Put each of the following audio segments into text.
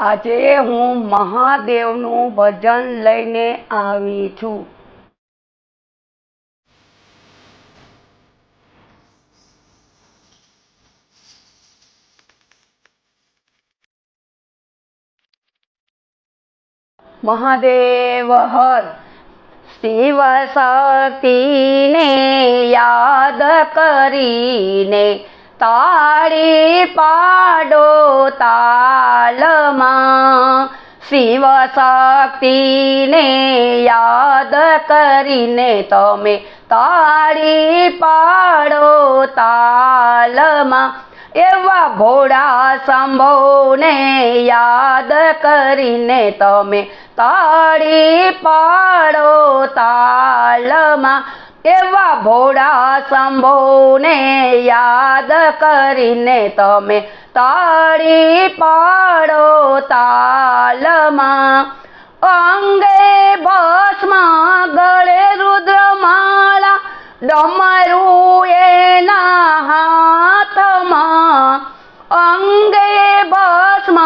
આજે હું મહાદેવનું ભજન લઈને આવી છું। મહાદેવ હર શિવ શક્તિને યાદ કરીને તાળી પાડો તાલમાં। શિવ શક્તિને યાદ કરીને તમે તાળી પાડો તાલમાં। એવા ભોળા શંભોને યાદ કરીને તમે તાળી પાડો તાલમાં। એવા ભોળા શંભોને યાદ કરીને તમે તાળી પાડો તાલમાં। અંગે ભસ્મ ગળે રુદ્રમાળા ડમરું એના હાથમાં। અંગે ભસ્મ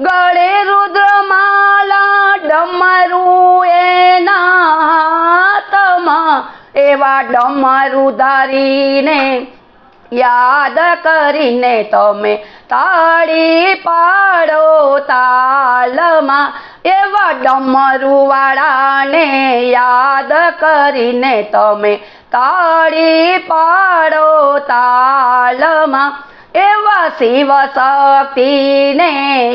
ગળે રુદ્રમાળા ડમરું એના હાથમાં। એવા ડમરું ધરીને યાદ કરીને તમે તાળી પાડો તાલમાં। એવા ડમરુવાળાને યાદ કરીને તમે તાળી પાડો તાલમાં। એવા શિવ શક્તિને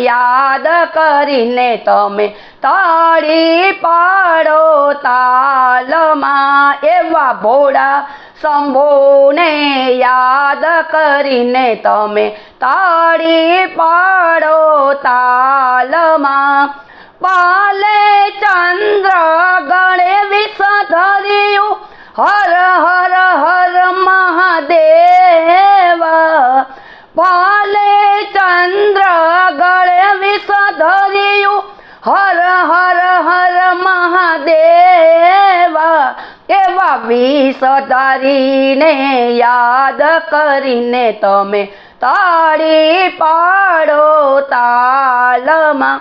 યાદ કરીને તમે તાળી પાડો તાલમાં। એવા ભોળા શંભોને યાદ કરીને તમે તાળી પાડો તાલમાં। પાલે ચંદ્ર ગળે વિષ ધર્યું હર હર હર મહાદેવ। પાલે ચંદ્ર ગળે વિષ ધર્યું હર હર હર મહાદેવ। એવા વિષ ધરીને યાદ કરીને તમે તાળી પાડો તાલમાં।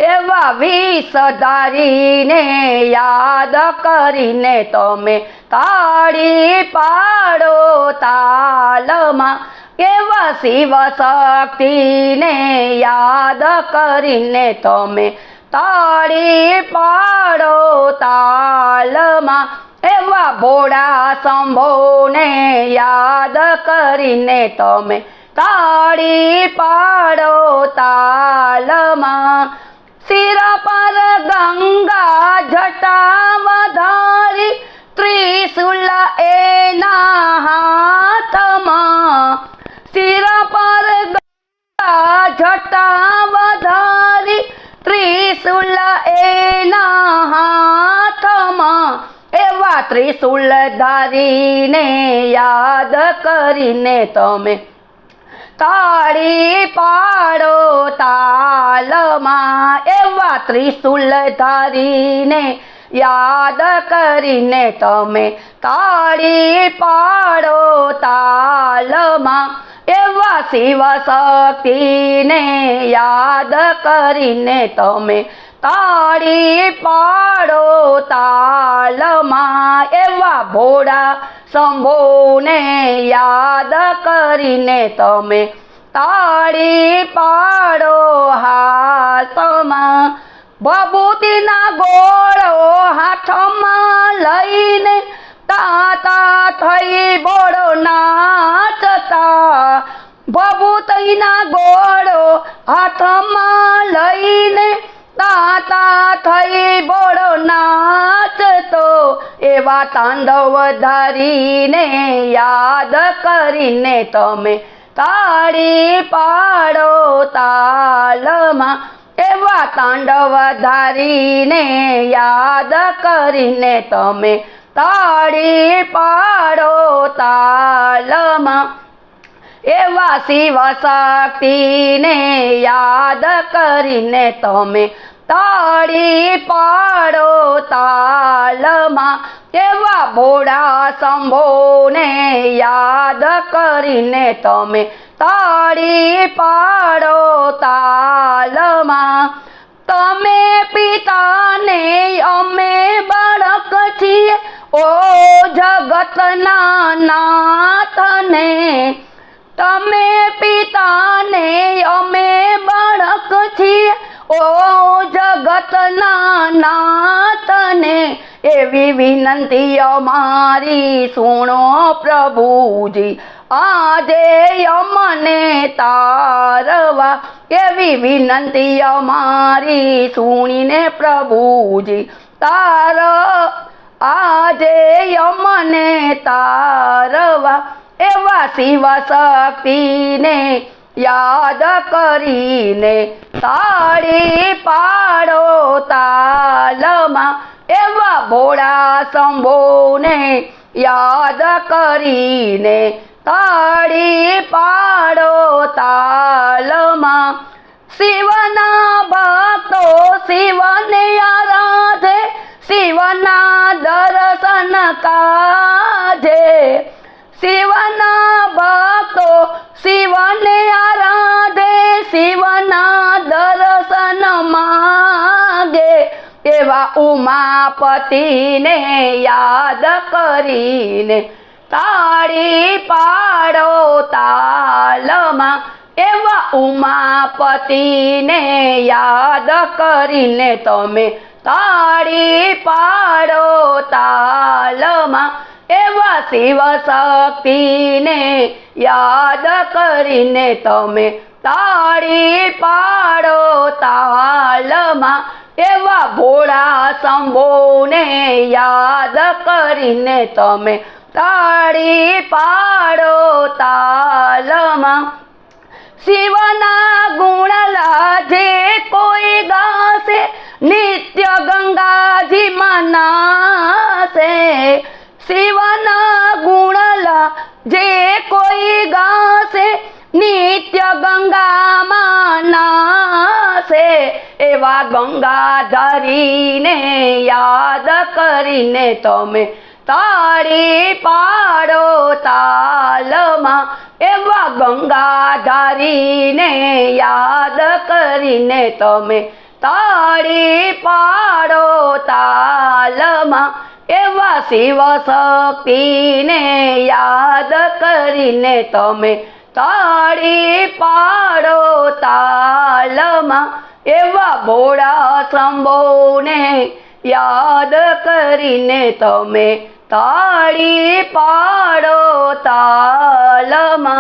એવા વિષ ધરીને યાદ કરીને તમે તાળી પાડો તાલમાં। એવા શિવ શક્તિને યાદ કરીને તમે તાળી પાડો તાલમાં। એવા ભોળા શંભોને યાદ કરીને તમે તાળી પાડો તાલમાં। શિર પર ગંગા જટા વધારી ત્રિશુલ એના હાથમાં। શિર પર ગંગા જટા વધારી ત્રિશુલ એના હાથમાં। એવા ત્રિશુલ ધરીને યાદ કરીને તમે તાળી પાડો તાલમાં। એવા ત્રિશુલ ધરીને યાદ કરીને તમે તાળી પાડો તાલમાં। એવા શિવ શક્તિને યાદ કરીને તમે તાળી પાડો તાલમાં। એવા ભોળા શંભોને યાદ કરીને તમે તાળી પાડો હાથમાં। ભભૂતિના ગોળો હાથમાં લઈને તાતા થઈ બોળો નાચતા। ભભૂતિના ગોળો હાથમાં લઈને તાતા થઈ બોળો નાચતો। એવા તાંડવ ધરીને યાદ કરીને તમે તાળી પાડો તાલમાં। એવા તાંડવ ધરીને યાદ કરીને તમે તાળી પાડો તાલમાં। એવા શિવ શક્તિને યાદ કરીને તમે તાળી પાડો તાલમાં। એવા ભોળા શંભોને યાદ કરીને તમે તાળી પાડો તાલમાં। પિતાને અમે બાળક છીએ, ઓ જગતના નાથને. તમે પિતાને અમે બાળક છીએ, ઓ જગતના નાથને. એવી વિનંતી અમારી સુણો પ્રભુજી, આજે અમને તારવા. એવી વિનંતી અમારી સુણીને પ્રભુજી આજે અમને તારવા. એવા શિવ શક્તિને યાદ કરીને તાળી પાડો તાલમાં. એવા ભોળા શંભોને યાદ કરીને તાળી પાડો તાલમાં. શિવના ભક્તો શિવને આરાધે, શિવના દર્શન કાજે. શિવના ભક્તો શિવને આરાધે, શિવના દર્શન માગે. એવા ઉમાપતિને યાદ કરીને તાળી પાડો તાલમાં. એવા ઉમાપતિને યાદ કરીને તમે તાળી પાડો તાલમાં. એવા શિવ શક્તિને યાદ કરીને તમે તાળી પાડો તાલમાં. એવા ભોળા શંભોને યાદ કરીને તમે તાળી પાડો તાલમાં. શિવના ગુણલા જે કોઈ ગાશે, નિત્ય ગંગાજીમાં નાશે. શિવના ગુણલા જે કોઈ ગાશે, નિત્ય ગંગામાં નાશે. એવા ગંગાધરીને યાદ કરીને તમે તાળી પાડો તાલમાં. એવા ગંગાધરીને યાદ કરીને તમે તાળી પાડો તાલમાં. એવા શિવ શક્તિને યાદ કરીને તમે તાળી પાડો તાલમાં. એવા ભોળા શંભોને યાદ કરીને તમે તાળી પાડો તાલમાં.